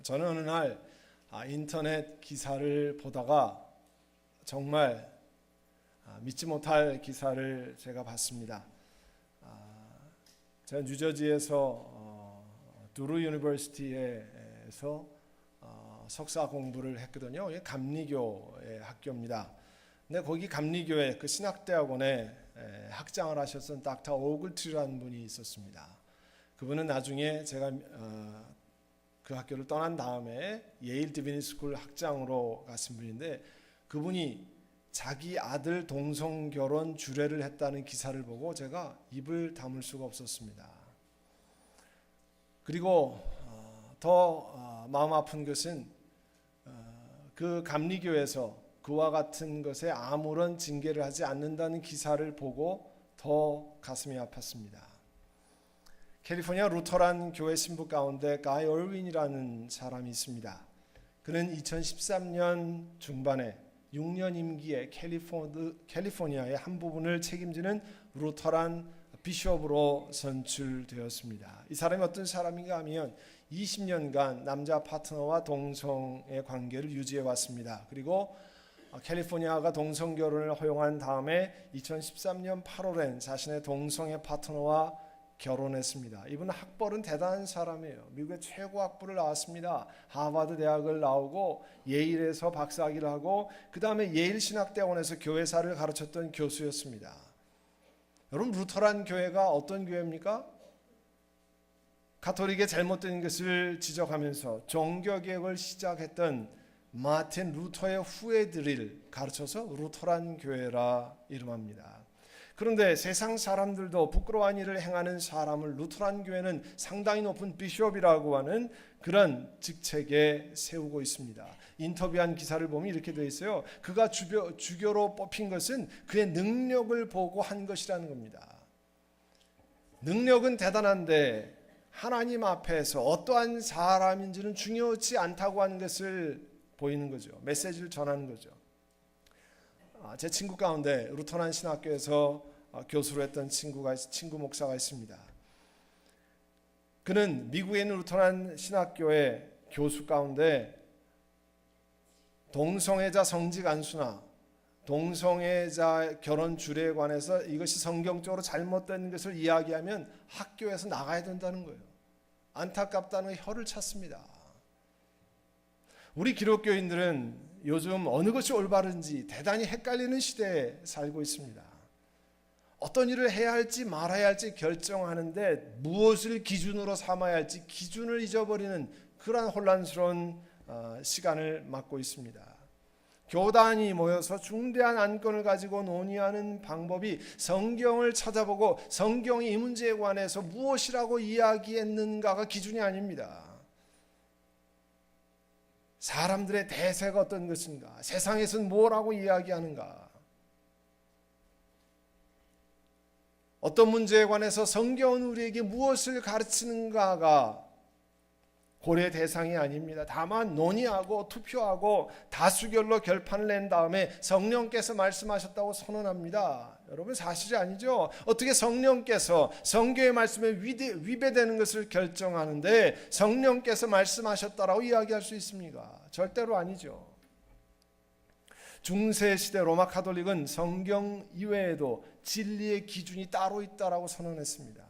저는 어느 날 인터넷 기사를 보다가 정말 믿지 못할 기사를 제가 봤습니다. 제가 뉴저지에서 두루 유니버시티에서 석사 공부를 했거든요. 이게 감리교의 학교입니다. 근데 거기 감리교회 그 신학대학원에 학장을 하셨던 닥터 오글트라는 분이 있었습니다. 그분은 나중에 제가 그 학교를 떠난 다음에 예일 디비니 스쿨 학장으로 가신 분인데, 그분이 자기 아들 동성 결혼 주례를 했다는 기사를 보고 제가 입을 다물 수가 없었습니다. 그리고 더 마음 아픈 것은 그 감리교에서 그와 같은 것에 아무런 징계를 하지 않는다는 기사를 보고 더 가슴이 아팠습니다. 캘리포니아 루터란 교회 신부 가운데 가이 얼윈이라는 사람이 있습니다. 그는 2013년 중반에 6년 임기에 캘리포니아의 한 부분을 책임지는 루터란 비숍으로 선출되었습니다. 이 사람이 어떤 사람인가 하면 20년간 남자 파트너와 동성의 관계를 유지해 왔습니다. 그리고 캘리포니아가 동성 결혼을 허용한 다음에 2013년 8월엔 자신의 동성애 파트너와 결혼했습니다. 이분은 학벌은 대단한 사람이에요. 미국의 최고 학부를 나왔습니다. 하버드 대학을 나오고 예일에서 박사학위를 하고 그 다음에 예일 신학대학원에서 교회사를 가르쳤던 교수였습니다. 여러분, 루터란 교회가 어떤 교회입니까? 가톨릭의 잘못된 것을 지적하면서 종교개혁을 시작했던 마틴 루터의 후예들을 가르쳐서 루터란 교회라 이름합니다. 그런데 세상 사람들도 부끄러워한 일을 행하는 사람을 루터란 교회는 상당히 높은 비숍이라고 하는 그런 직책에 세우고 있습니다. 인터뷰한 기사를 보면 이렇게 되어 있어요. 그가 주교로 뽑힌 것은 그의 능력을 보고 한 것이라는 겁니다. 능력은 대단한데 하나님 앞에서 어떠한 사람인지는 중요하지 않다고 하는 것을 보이는 거죠. 메시지를 전하는 거죠. 제 친구 가운데 루터란 신학교에서 교수로 했던 친구 목사가 있습니다. 그는 미국에 있는 루터란 신학교의 교수 가운데 동성애자 성직 안수나 동성애자 결혼 주례에 관해서 이것이 성경적으로 잘못된 것을 이야기하면 학교에서 나가야 된다는 거예요. 안타깝다는 혀를 찾습니다. 우리 기독교인들은 요즘 어느 것이 올바른지 대단히 헷갈리는 시대에 살고 있습니다. 어떤 일을 해야 할지 말아야 할지 결정하는데 무엇을 기준으로 삼아야 할지 기준을 잊어버리는 그러한 혼란스러운 시간을 맞고 있습니다. 교단이 모여서 중대한 안건을 가지고 논의하는 방법이 성경을 찾아보고 성경이 이 문제에 관해서 무엇이라고 이야기했는가가 기준이 아닙니다. 사람들의 대세가 어떤 것인가? 세상에서는 뭐라고 이야기하는가? 어떤 문제에 관해서 성경은 우리에게 무엇을 가르치는가가 고려 대상이 아닙니다. 다만 논의하고 투표하고 다수결로 결판을 낸 다음에 성령께서 말씀하셨다고 선언합니다. 여러분, 사실이 아니죠. 어떻게 성령께서 성경의 말씀에 위배되는 것을 결정하는데 성령께서 말씀하셨다라고 이야기할 수 있습니까? 절대로 아니죠. 중세시대 로마 가톨릭은 성경 이외에도 진리의 기준이 따로 있다라고 선언했습니다.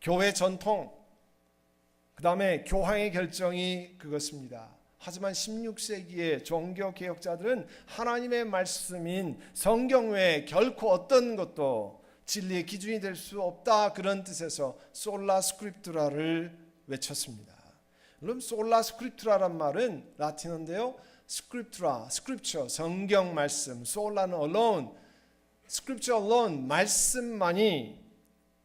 교회 전통, 그 다음에 교황의 결정이 그것입니다. 하지만 16세기의 종교개혁자들은 하나님의 말씀인 성경 외에 결코 어떤 것도 진리의 기준이 될 수 없다, 그런 뜻에서 솔라 스크립투라를 외쳤습니다. 물론 솔라 스크립투라란 말은 라틴어인데요, 스크립투라, 스크립처, 성경 말씀, 솔라는 alone, 스크립처 alone, 말씀만이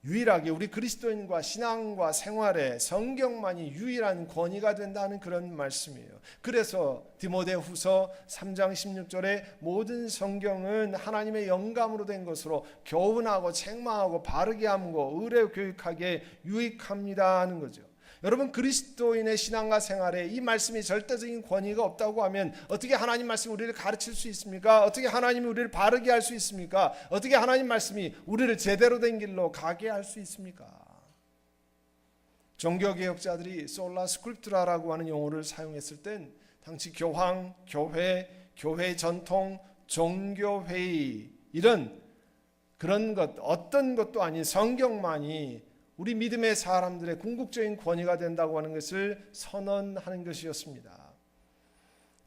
유일하게 우리 그리스도인과 신앙과 생활에 성경만이 유일한 권위가 된다는 그런 말씀이에요. 그래서 디모데후서 3장 16절에 모든 성경은 하나님의 영감으로 된 것으로 교훈하고 책망하고 바르게 함고 의례 교육하기에 유익합니다 하는 거죠. 여러분, 그리스도인의 신앙과 생활에 이 말씀이 절대적인 권위가 없다고 하면 어떻게 하나님 말씀이 우리를 가르칠 수 있습니까? 어떻게 하나님이 우리를 바르게 할 수 있습니까? 어떻게 하나님 말씀이 우리를 제대로 된 길로 가게 할 수 있습니까? 종교개혁자들이 솔라 스크립트라라고 하는 용어를 사용했을 땐 당시 교황, 교회, 교회 전통, 종교회의 이런 그런 것 어떤 것도 아닌 성경만이 우리 믿음의 사람들의 궁극적인 권위가 된다고 하는 것을 선언하는 것이었습니다.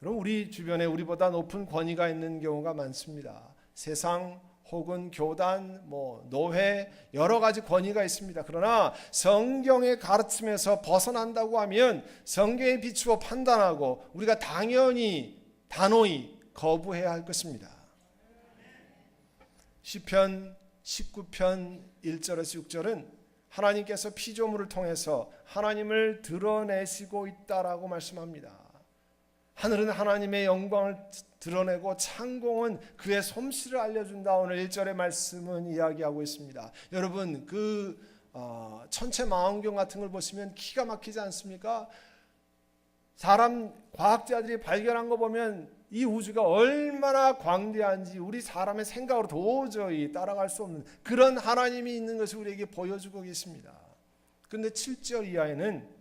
그럼 우리 주변에 우리보다 높은 권위가 있는 경우가 많습니다. 세상 혹은 교단, 노회 여러 가지 권위가 있습니다. 그러나 성경의 가르침에서 벗어난다고 하면 성경에 비추어 판단하고 우리가 당연히 단호히 거부해야 할 것입니다. 시편 19편 1절에서 6절은 하나님께서 피조물을 통해서 하나님을 드러내시고 있다라고 말씀합니다. 하늘은 하나님의 영광을 드러내고 창공은 그의 솜씨를 알려준다. 오늘 1절의 말씀은 이야기하고 있습니다. 여러분 천체 망원경 같은 걸 보시면 기가 막히지 않습니까? 사람 과학자들이 발견한 거 보면 이 우주가 얼마나 광대한지 우리 사람의 생각으로 도저히 따라갈 수 없는 그런 하나님이 있는 것을 우리에게 보여주고 계십니다. 그런데 7절 이하에는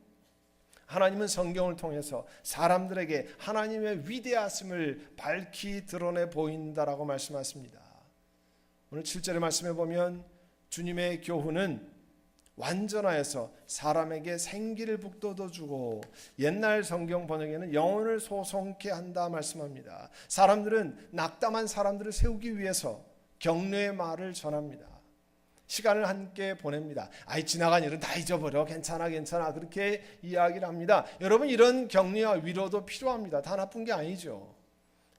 하나님은 성경을 통해서 사람들에게 하나님의 위대하심을 밝히 드러내 보인다라고 말씀하십니다. 오늘 7절의 말씀에 보면 주님의 교훈은 완전하여서 사람에게 생기를 북돋워주고 옛날 성경 번역에는 영혼을 소송케 한다 말씀합니다. 사람들은 낙담한 사람들을 세우기 위해서 격려의 말을 전합니다. 시간을 함께 보냅니다. 지나간 일은 다 잊어버려. 괜찮아 그렇게 이야기를 합니다. 여러분 이런 격려와 위로도 필요합니다. 다 나쁜 게 아니죠.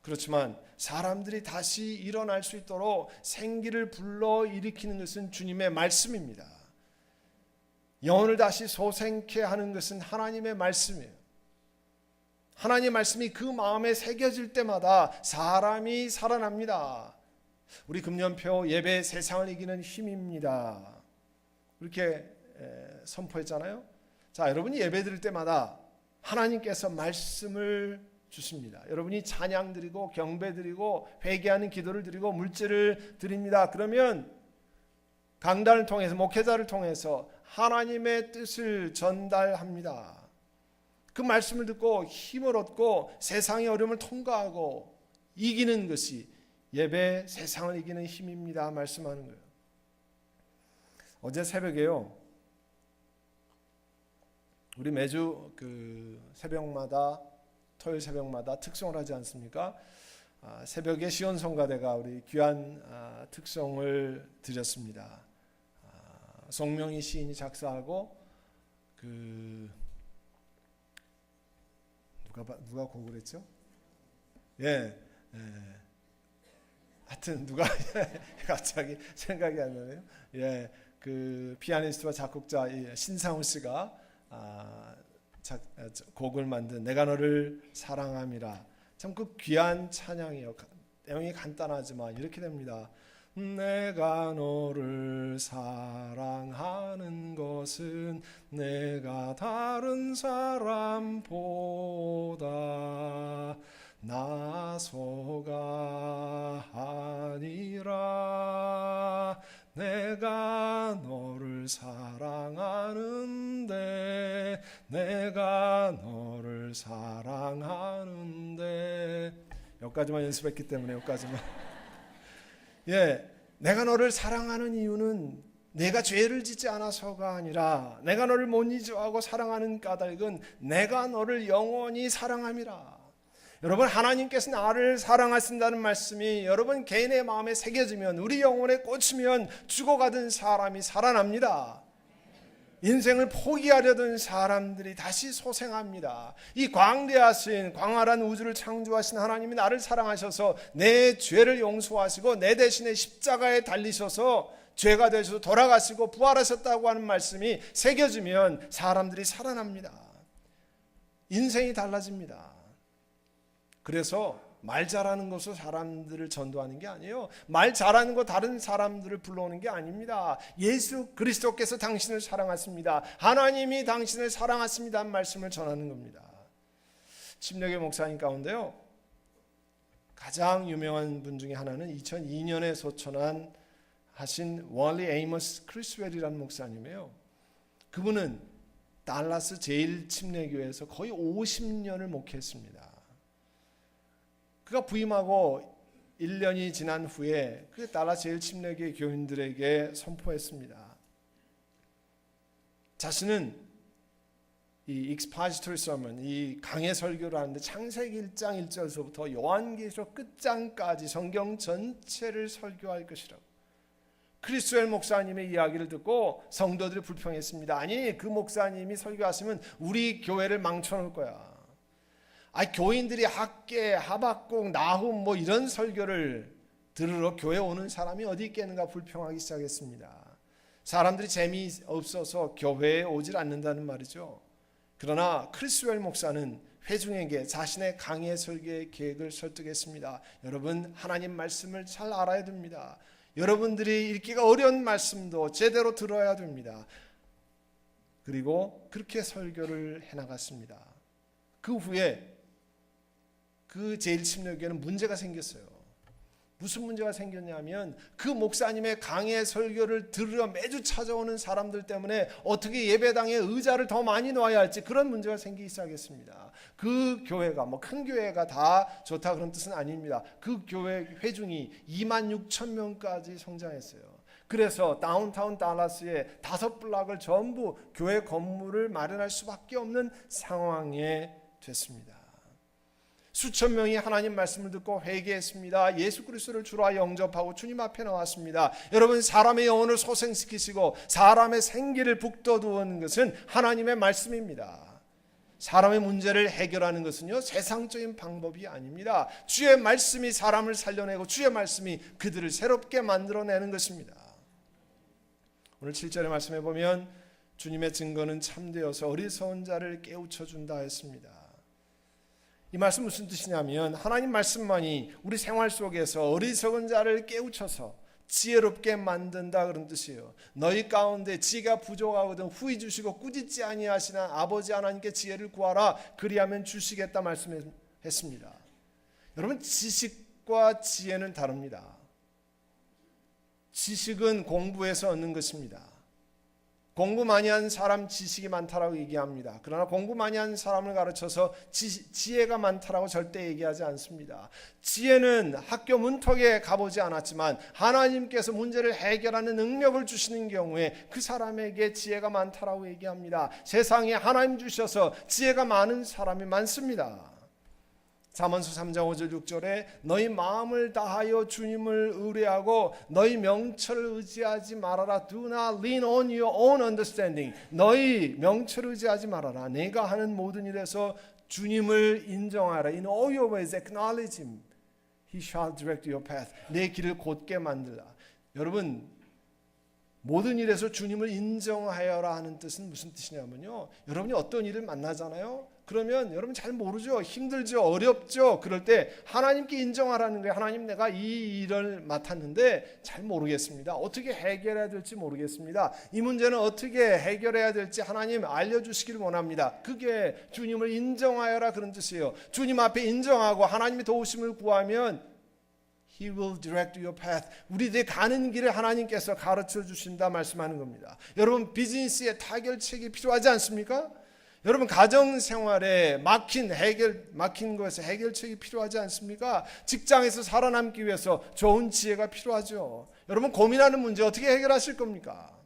그렇지만 사람들이 다시 일어날 수 있도록 생기를 불러일으키는 것은 주님의 말씀입니다. 영혼을 다시 소생케 하는 것은 하나님의 말씀이에요. 하나님의 말씀이 그 마음에 새겨질 때마다 사람이 살아납니다. 우리 금년표 예배 세상을 이기는 힘입니다. 이렇게 선포했잖아요. 자, 여러분이 예배 드릴 때마다 하나님께서 말씀을 주십니다. 여러분이 찬양 드리고 경배 드리고 회개하는 기도를 드리고 물질을 드립니다. 그러면 강단을 통해서 목회자를 통해서 하나님의 뜻을 전달합니다. 그 말씀을 듣고 힘을 얻고 세상의 어려움을 통과하고 이기는 것이 예배 세상을 이기는 힘입니다. 말씀하는 거예요. 어제 새벽에요. 우리 매주 새벽마다 토요일 새벽마다 특송을 하지 않습니까? 새벽에 시온성가대가 우리 귀한 특송을 드렸습니다. 송명희 시인이 작사하고 누가 곡을 했죠? 하여튼 누가 갑자기 생각이 안 나네요. 피아니스트와 작곡자 신상우 씨가 곡을 만든 내가 너를 사랑함이라. 참 그 귀한 찬양이에요. 내용이 간단하지만 이렇게 됩니다. 내가 너를 사랑하는 것은 내가 다른 사람보다 나서가 아니라 내가 너를 사랑하는데 내가 너를 사랑하는데 여기까지만 연습했기 때문에 여기까지만 내가 너를 사랑하는 이유는 내가 죄를 짓지 않아서가 아니라 내가 너를 못 잊어하고 사랑하는 까닭은 내가 너를 영원히 사랑함이라. 여러분 하나님께서 나를 사랑하신다는 말씀이 여러분 개인의 마음에 새겨지면 우리 영혼에 꽂히면 죽어가던 사람이 살아납니다. 인생을 포기하려던 사람들이 다시 소생합니다. 이 광대하신 광활한 우주를 창조하신 하나님이 나를 사랑하셔서 내 죄를 용서하시고 내 대신에 십자가에 달리셔서 죄가 되셔서 돌아가시고 부활하셨다고 하는 말씀이 새겨지면 사람들이 살아납니다. 인생이 달라집니다. 그래서 말 잘하는 것으로 사람들을 전도하는 게 아니에요. 말 잘하는 거 다른 사람들을 불러오는 게 아닙니다. 예수 그리스도께서 당신을 사랑하십니다. 하나님이 당신을 사랑하십니다. 한 말씀을 전하는 겁니다. 침례교 목사님 가운데요. 가장 유명한 분 중에 하나는 2002년에 소천한 하신 월리 에이머스 크리스웰이라는 목사님이에요. 그분은 달라스 제일침례교회에서 거의 50년을 목회했습니다. 그가 부임하고 1년이 지난 후에 그 달라스 제일침례교회 교인들에게 선포했습니다. 자신은 이 expository sermon, 이 강해 설교를 하는데 창세기 1장 1절서부터 요한계시록 끝장까지 성경 전체를 설교할 것이라고. 크리스웰 목사님의 이야기를 듣고 성도들이 불평했습니다. 아니, 그 목사님이 설교하시면 우리 교회를 망쳐놓을 거야. 교인들이 학계, 하박국, 나훔 뭐 이런 설교를 들으러 교회 오는 사람이 어디 있겠는가 불평하기 시작했습니다. 사람들이 재미없어서 교회에 오질 않는다는 말이죠. 그러나 크리스웰 목사는 회중에게 자신의 강해 설교의 계획을 설득했습니다. 여러분, 하나님 말씀을 잘 알아야 됩니다. 여러분들이 읽기가 어려운 말씀도 제대로 들어야 됩니다. 그리고 그렇게 설교를 해나갔습니다. 그 후에 그 제일침례교회는 문제가 생겼어요. 무슨 문제가 생겼냐면 그 목사님의 강해 설교를 들으러 매주 찾아오는 사람들 때문에 어떻게 예배당에 의자를 더 많이 놔야 할지 그런 문제가 생기기 시작했습니다. 그 교회가 큰 교회가 다 좋다 그런 뜻은 아닙니다. 그 교회 회중이 26,000명까지 성장했어요. 그래서 다운타운 달라스에 5블락을 전부 교회 건물을 마련할 수밖에 없는 상황에 됐습니다. 수천 명이 하나님 말씀을 듣고 회개했습니다. 예수 그리스도를 주로 영접하고 주님 앞에 나왔습니다. 여러분, 사람의 영혼을 소생시키시고 사람의 생기를 북돋우는 것은 하나님의 말씀입니다. 사람의 문제를 해결하는 것은요, 세상적인 방법이 아닙니다. 주의 말씀이 사람을 살려내고 주의 말씀이 그들을 새롭게 만들어내는 것입니다. 오늘 7절의 말씀에 보면 주님의 증거는 참되어서 어리석은 자를 깨우쳐준다 했습니다. 이 말씀 무슨 뜻이냐면 하나님 말씀만이 우리 생활 속에서 어리석은 자를 깨우쳐서 지혜롭게 만든다 그런 뜻이에요. 너희 가운데 지혜가 부족하거든 후히 주시고 꾸짖지 아니하시나 아버지 하나님께 지혜를 구하라 그리하면 주시겠다 말씀했습니다. 여러분, 지식과 지혜는 다릅니다. 지식은 공부해서 얻는 것입니다. 공부 많이 한 사람 지식이 많다라고 얘기합니다. 그러나 공부 많이 한 사람을 가르쳐서 지혜가 많다라고 절대 얘기하지 않습니다. 지혜는 학교 문턱에 가보지 않았지만 하나님께서 문제를 해결하는 능력을 주시는 경우에 그 사람에게 지혜가 많다라고 얘기합니다. 세상에 하나님 주셔서 지혜가 많은 사람이 많습니다. 잠언서 3장 5절 6절에 너희 마음을 다하여 주님을 의뢰하고 너희 명철을 의지하지 말아라. Do not lean on your own understanding. 너희 명철을 의지하지 말아라. 내가 하는 모든 일에서 주님을 인정하라. In all your ways acknowledge him. He shall direct your path. 내 길을 곧게 만들라. 여러분, 모든 일에서 주님을 인정하여라 하는 뜻은 무슨 뜻이냐면요, 여러분이 어떤 일을 만나잖아요. 그러면 여러분 잘 모르죠. 힘들죠. 어렵죠. 그럴 때 하나님께 인정하라는 거예요. 하나님, 내가 이 일을 맡았는데 잘 모르겠습니다. 어떻게 해결해야 될지 모르겠습니다. 이 문제는 어떻게 해결해야 될지 하나님 알려주시기를 원합니다. 그게 주님을 인정하여라 그런 뜻이에요. 주님 앞에 인정하고 하나님의 도우심을 구하면 He will direct your path. 우리들이 가는 길을 하나님께서 가르쳐 주신다 말씀하는 겁니다. 여러분, 비즈니스에 타결책이 필요하지 않습니까? 여러분, 가정생활에 막힌 것에 해결책이 필요하지 않습니까? 직장에서 살아남기 위해서 좋은 지혜가 필요하죠. 여러분, 고민하는 문제 어떻게 해결하실 겁니까?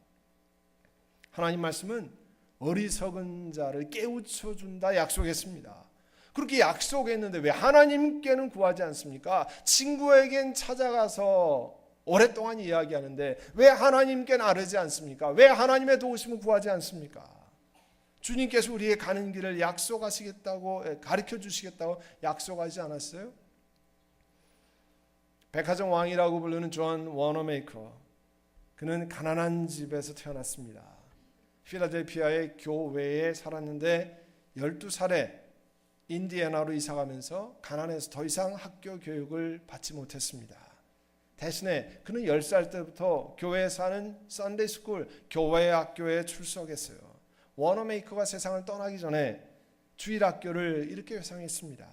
하나님 말씀은 어리석은 자를 깨우쳐준다 약속했습니다. 그렇게 약속했는데 왜 하나님께는 구하지 않습니까? 친구에겐 찾아가서 오랫동안 이야기하는데 왜 하나님께는 아뢰지 않습니까? 왜 하나님의 도우심을 구하지 않습니까? 주님께서 우리의 가는 길을 약속하시겠다고, 가르쳐 주시겠다고 약속하지 않았어요? 백화점 왕이라고 부르는 존 워너메이커, 그는 가난한 집에서 태어났습니다. 필라델피아의 교회에 살았는데 12살에 인디애나로 이사가면서 가난해서 더 이상 학교 교육을 받지 못했습니다. 대신에 그는 10살 때부터 교회에서 하는 썬데이 스쿨, 교회 학교에 출석했어요. 워너메이커가 세상을 떠나기 전에 주일 학교를 이렇게 회상했습니다.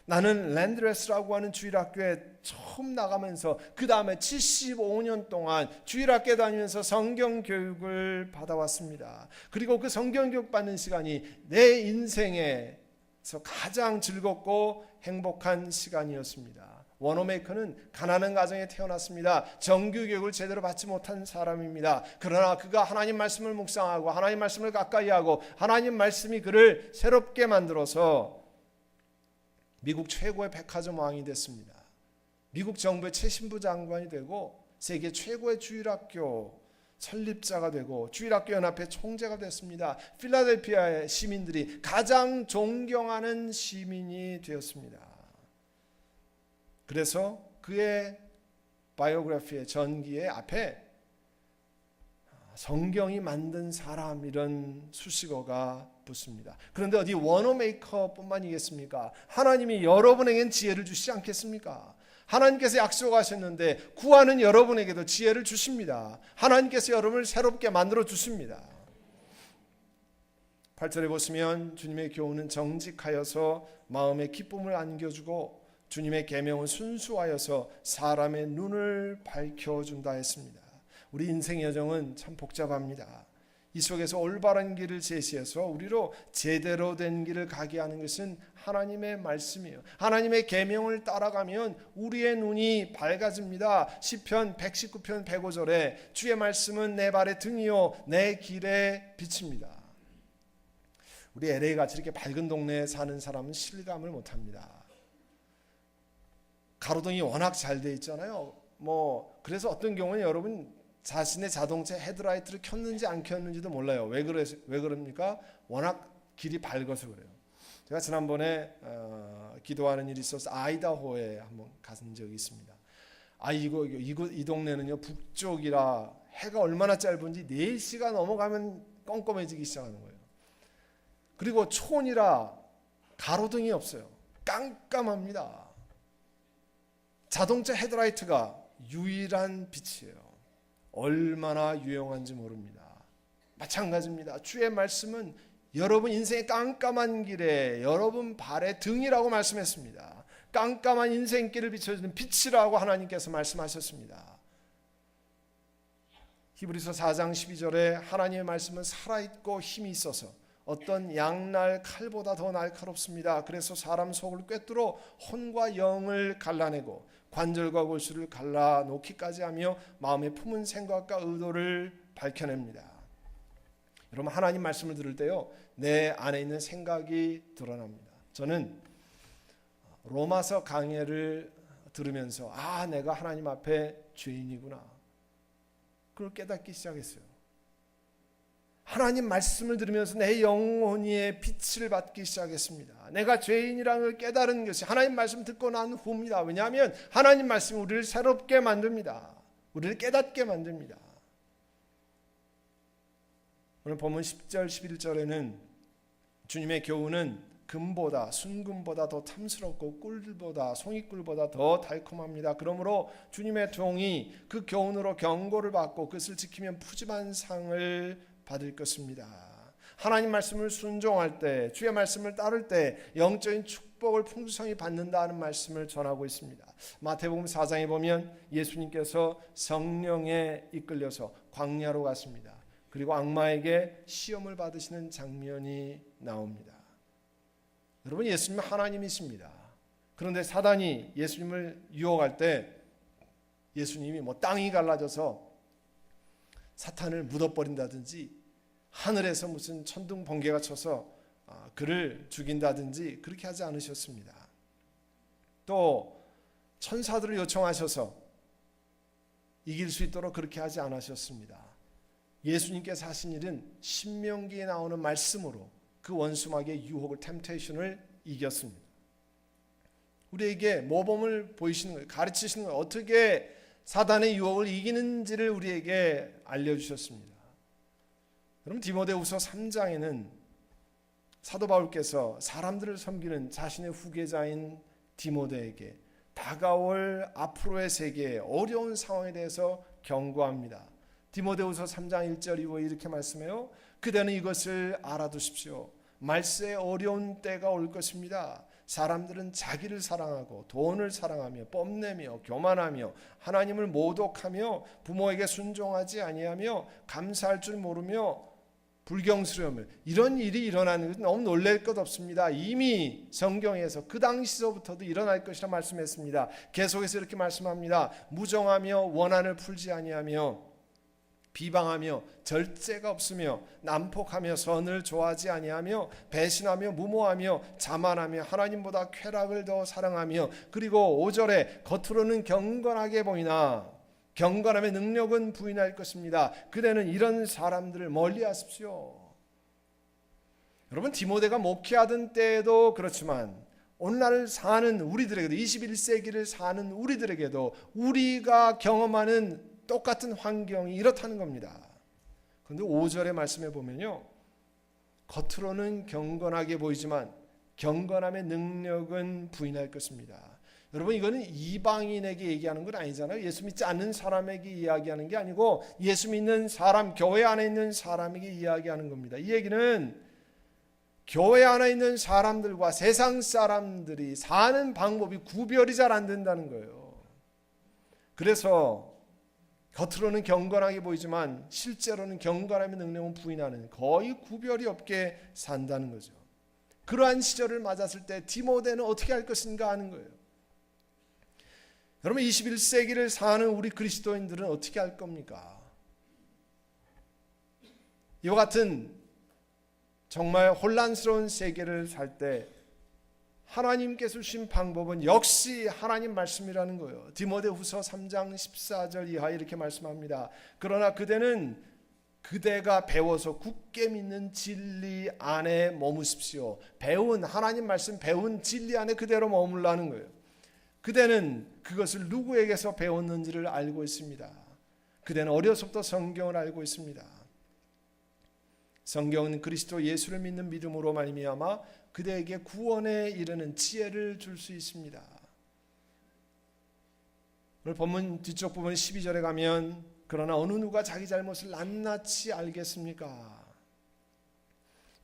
나는 랜드레스라고 하는 주일학교에 처음 나가면서 그 다음에 75년 동안 주일학교 다니면서 성경 교육을 받아왔습니다. 그리고 그 성경 교육 받는 시간이 내 인생에서 가장 즐겁고 행복한 시간이었습니다. 워너메이커는 가난한 가정에 태어났습니다. 정규교육을 제대로 받지 못한 사람입니다. 그러나 그가 하나님 말씀을 묵상하고 하나님 말씀을 가까이 하고 하나님 말씀이 그를 새롭게 만들어서 미국 최고의 백화점 왕이 됐습니다. 미국 정부의 최신부 장관이 되고 세계 최고의 주일학교 설립자가 되고 주일학교 연합회 총재가 됐습니다. 필라델피아의 시민들이 가장 존경하는 시민이 되었습니다. 그래서 그의 바이오그래피의 전기의 앞에 성경이 만든 사람 이런 수식어가 붙습니다. 그런데 어디 워너메이커뿐만이겠습니까? 하나님이 여러분에겐 지혜를 주시지 않겠습니까? 하나님께서 약속하셨는데 구하는 여러분에게도 지혜를 주십니다. 하나님께서 여러분을 새롭게 만들어 주십니다. 8절에 보시면 주님의 교훈은 정직하여서 마음에 기쁨을 안겨주고 주님의 계명은 순수하여서 사람의 눈을 밝혀준다 했습니다. 우리 인생의 여정은 참 복잡합니다. 이 속에서 올바른 길을 제시해서 우리로 제대로 된 길을 가게 하는 것은 하나님의 말씀이에요. 하나님의 계명을 따라가면 우리의 눈이 밝아집니다. 시편 119편 105절에 주의 말씀은 내 발의 등이요 내 길의 빛입니다. 우리 LA같이 이렇게 밝은 동네에 사는 사람은 실감을 못합니다. 가로등이 워낙 잘 돼 있잖아요. 그래서 어떤 경우는 여러분 자신의 자동차 헤드라이트를 켰는지 안 켰는지도 몰라요. 왜 그럽니까? 워낙 길이 밝아서 그래요. 제가 지난번에 기도하는 일이 있어서 아이다호에 한번 간 적이 있습니다. 이 동네는요 북쪽이라 해가 얼마나 짧은지 4시가 넘어가면 껌껌해지기 시작하는 거예요. 그리고 촌이라 가로등이 없어요. 깜깜합니다. 자동차 헤드라이트가 유일한 빛이에요. 얼마나 유용한지 모릅니다. 마찬가지입니다. 주의 말씀은 여러분 인생의 깜깜한 길에 여러분 발의 등이라고 말씀했습니다. 깜깜한 인생길을 비춰주는 빛이라고 하나님께서 말씀하셨습니다. 히브리서 4장 12절에 하나님의 말씀은 살아있고 힘이 있어서 어떤 양날 칼보다 더 날카롭습니다. 그래서 사람 속을 꿰뚫어 혼과 영을 갈라내고 관절과 골수를 갈라놓기까지 하며 마음에 품은 생각과 의도를 밝혀냅니다. 여러분 하나님 말씀을 들을 때요 내 안에 있는 생각이 드러납니다. 저는 로마서 강해를 들으면서 내가 하나님 앞에 죄인이구나 그걸 깨닫기 시작했어요. 하나님 말씀을 들으면서 내 영혼의 빛을 받기 시작했습니다. 내가 죄인이라는 걸 깨달은 것이 하나님 말씀 듣고 난 후입니다. 왜냐하면 하나님 말씀이 우리를 새롭게 만듭니다. 우리를 깨닫게 만듭니다. 오늘 본문 10절 11절에는 주님의 교훈은 금보다 순금보다 더 탐스럽고 꿀보다 송이꿀보다 더 달콤합니다. 그러므로 주님의 종이 그 교훈으로 경고를 받고 그것을 지키면 푸짐한 상을 받을 것입니다. 하나님 말씀을 순종할 때 주의 말씀을 따를 때 영적인 축복을 풍성히 받는다는 말씀을 전하고 있습니다. 마태복음 4장에 보면 예수님께서 성령에 이끌려서 광야로 갔습니다. 그리고 악마에게 시험을 받으시는 장면이 나옵니다. 여러분 예수님은 하나님이십니다. 그런데 사단이 예수님을 유혹할 때 예수님이 땅이 갈라져서 사탄을 묻어버린다든지 하늘에서 무슨 천둥 번개가 쳐서 그를 죽인다든지 그렇게 하지 않으셨습니다. 또 천사들을 요청하셔서 이길 수 있도록 그렇게 하지 않으셨습니다. 예수님께서 하신 일은 신명기에 나오는 말씀으로 그 원수마귀의 유혹을 템테이션을 이겼습니다. 우리에게 모범을 보이시는 거예요. 가르치시는 거예요. 어떻게 사단의 유혹을 이기는지를 우리에게 알려주셨습니다. 여러분 디모데후서 3장에는 사도 바울께서 사람들을 섬기는 자신의 후계자인 디모데에게 다가올 앞으로의 세계의 어려운 상황에 대해서 경고합니다. 디모데후서 3장 1절 이후에 이렇게 말씀해요. 그대는 이것을 알아두십시오. 말세에 어려운 때가 올 것입니다. 사람들은 자기를 사랑하고 돈을 사랑하며 뽐내며 교만하며 하나님을 모독하며 부모에게 순종하지 아니하며 감사할 줄 모르며 불경스러우며 이런 일이 일어나는 것은 너무 놀랄 것 없습니다. 이미 성경에서 그 당시서부터도 일어날 것이라 말씀했습니다. 계속해서 이렇게 말씀합니다. 무정하며 원한을 풀지 아니하며 비방하며 절제가 없으며 난폭하며 선을 좋아하지 아니하며 배신하며 무모하며 자만하며 하나님보다 쾌락을 더 사랑하며 그리고 5절에 겉으로는 경건하게 보이나 경건함의 능력은 부인할 것입니다. 그대는 이런 사람들을 멀리하십시오. 여러분 디모데가 목회하던 때에도 그렇지만 오늘날 사는 우리들에게도 21세기를 사는 우리들에게도 우리가 경험하는 똑같은 환경이 이렇다는 겁니다. 그런데 5절의 말씀에 보면요, 겉으로는 경건하게 보이지만 경건함의 능력은 부인할 것입니다. 여러분 이거는 이방인에게 얘기하는 건 아니잖아요. 예수 믿지 않는 사람에게 이야기하는 게 아니고 예수 믿는 사람, 교회 안에 있는 사람에게 이야기하는 겁니다. 이 얘기는 교회 안에 있는 사람들과 세상 사람들이 사는 방법이 구별이 잘 안 된다는 거예요. 그래서 겉으로는 경건하게 보이지만 실제로는 경건함의 능력은 부인하는, 거의 구별이 없게 산다는 거죠. 그러한 시절을 맞았을 때 디모데는 어떻게 할 것인가 하는 거예요. 여러분 21세기를 사는 우리 그리스도인들은 어떻게 할 겁니까? 이와 같은 정말 혼란스러운 세계를 살 때 하나님께서 주신 방법은 역시 하나님 말씀이라는 거예요. 디모데후서 3장 14절 이하 이렇게 말씀합니다. 그러나 그대는 그대가 배워서 굳게 믿는 진리 안에 머무십시오. 배운 하나님 말씀, 배운 진리 안에 그대로 머물라는 거예요. 그대는 그것을 누구에게서 배웠는지를 알고 있습니다. 그대는 어려서부터 성경을 알고 있습니다. 성경은 그리스도 예수를 믿는 믿음으로 말미암아 그대에게 구원에 이르는 지혜를 줄 수 있습니다. 오늘 본문 뒤쪽 부분 12절에 가면 그러나 어느 누가 자기 잘못을 낱낱이 알겠습니까?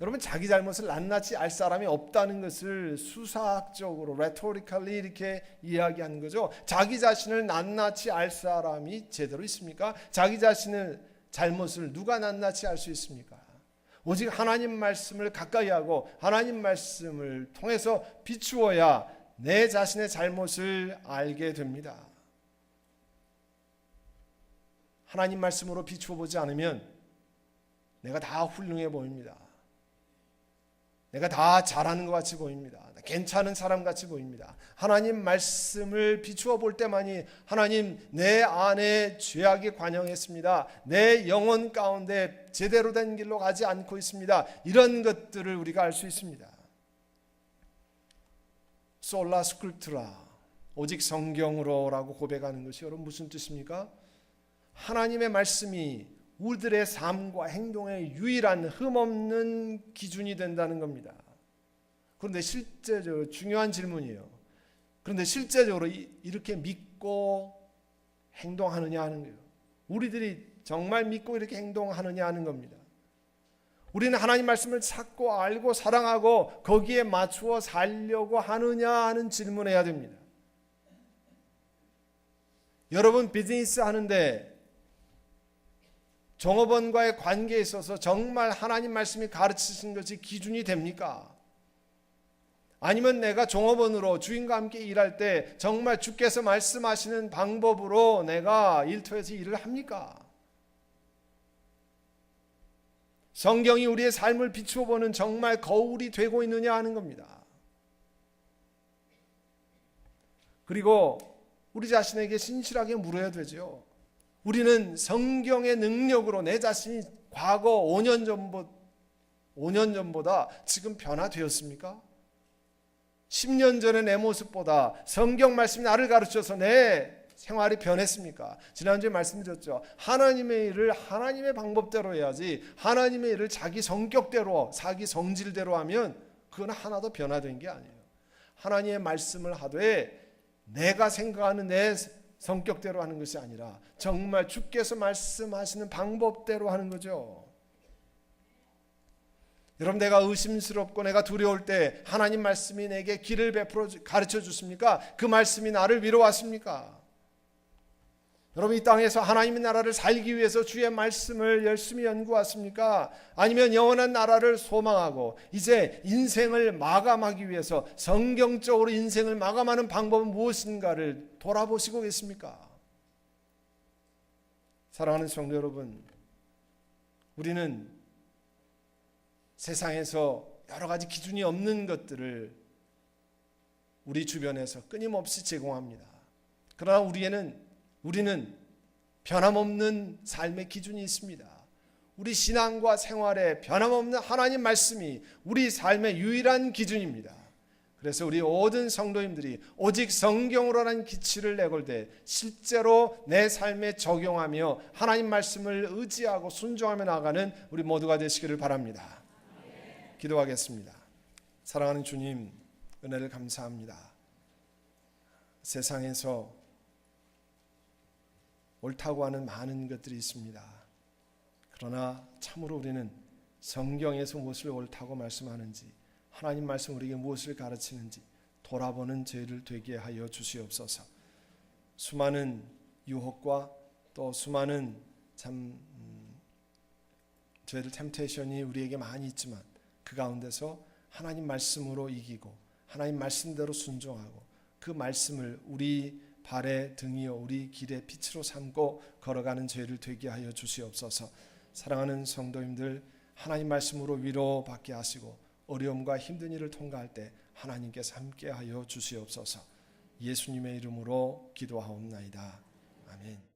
여러분 자기 잘못을 낱낱이 알 사람이 없다는 것을 수사학적으로 rhetorically 이렇게 이야기하는 거죠. 자기 자신을 낱낱이 알 사람이 제대로 있습니까? 자기 자신의 잘못을 누가 낱낱이 알 수 있습니까? 오직 하나님 말씀을 가까이 하고 하나님 말씀을 통해서 비추어야 내 자신의 잘못을 알게 됩니다. 하나님 말씀으로 비추어 보지 않으면 내가 다 훌륭해 보입니다. 내가 다 잘하는 것 같이 보입니다. 괜찮은 사람 같이 보입니다. 하나님 말씀을 비추어 볼 때만이 하나님 내 안에 죄악이 관영했습니다. 내 영혼 가운데 제대로 된 길로 가지 않고 있습니다. 이런 것들을 우리가 알 수 있습니다. 솔라 스크립투라, 오직 성경으로라고 고백하는 것이 여러분 무슨 뜻입니까? 하나님의 말씀이 우리들의 삶과 행동의 유일한 흠없는 기준이 된다는 겁니다. 그런데 실제적으로 중요한 질문이에요. 그런데 실제적으로 이렇게 믿고 행동하느냐 하는 거예요. 우리들이 정말 믿고 이렇게 행동하느냐 하는 겁니다. 우리는 하나님 말씀을 찾고 알고 사랑하고 거기에 맞추어 살려고 하느냐 하는 질문을 해야 됩니다. 여러분 비즈니스 하는데 종업원과의 관계에 있어서 정말 하나님 말씀이 가르치신 것이 기준이 됩니까? 아니면 내가 종업원으로 주인과 함께 일할 때 정말 주께서 말씀하시는 방법으로 내가 일터에서 일을 합니까? 성경이 우리의 삶을 비추어 보는 정말 거울이 되고 있느냐 하는 겁니다. 그리고 우리 자신에게 신실하게 물어야 되죠. 우리는 성경의 능력으로 내 자신이 과거 5년 전보다 지금 변화되었습니까? 10년 전의 내 모습보다 성경 말씀이 나를 가르쳐서 내 생활이 변했습니까? 지난주에 말씀드렸죠. 하나님의 일을 하나님의 방법대로 해야지 하나님의 일을 자기 성격대로 자기 성질대로 하면 그건 하나도 변화된 게 아니에요. 하나님의 말씀을 하되 내가 생각하는 내 성격대로 하는 것이 아니라 정말 주께서 말씀하시는 방법대로 하는 거죠. 여러분, 내가 의심스럽고 내가 두려울 때 하나님 말씀이 내게 길을 베풀어 가르쳐 주십니까? 그 말씀이 나를 위로하십니까? 여러분, 이 땅에서 하나님의 나라를 살기 위해서 주의 말씀을 열심히 연구하십니까? 아니면 영원한 나라를 소망하고 이제 인생을 마감하기 위해서 성경적으로 인생을 마감하는 방법은 무엇인가를 돌아보시고 계십니까? 사랑하는 성도 여러분, 우리는 세상에서 여러 가지 기준이 없는 것들을 우리 주변에서 끊임없이 제공합니다. 그러나 우리는 변함없는 삶의 기준이 있습니다. 우리 신앙과 생활에 변함없는 하나님 말씀이 우리 삶의 유일한 기준입니다. 그래서 우리 모든 성도님들이 오직 성경으로라는 기치를 내걸되 실제로 내 삶에 적용하며 하나님 말씀을 의지하고 순종하며 나아가는 우리 모두가 되시기를 바랍니다. 기도하겠습니다. 사랑하는 주님, 은혜를 감사합니다. 세상에서 옳다고 하는 많은 것들이 있습니다. 그러나 참으로 우리는 성경에서 무엇을 옳다고 말씀하는지, 하나님 말씀 우리에게 무엇을 가르치는지 돌아보는 저희를 되게 하여 주시옵소서. 수많은 유혹과 또 수많은 저희들 템테이션이 우리에게 많이 있지만 그 가운데서 하나님 말씀으로 이기고 하나님 말씀대로 순종하고 그 말씀을 우리 발의 등이요 우리 길의 빛으로 삼고 걸어가는 저희를 되게 하여 주시옵소서. 사랑하는 성도님들, 하나님 말씀으로 위로받게 하시고 어려움과 힘든 일을 통과할 때 하나님께서 함께하여 주시옵소서. 예수님의 이름으로 기도하옵나이다. 아멘.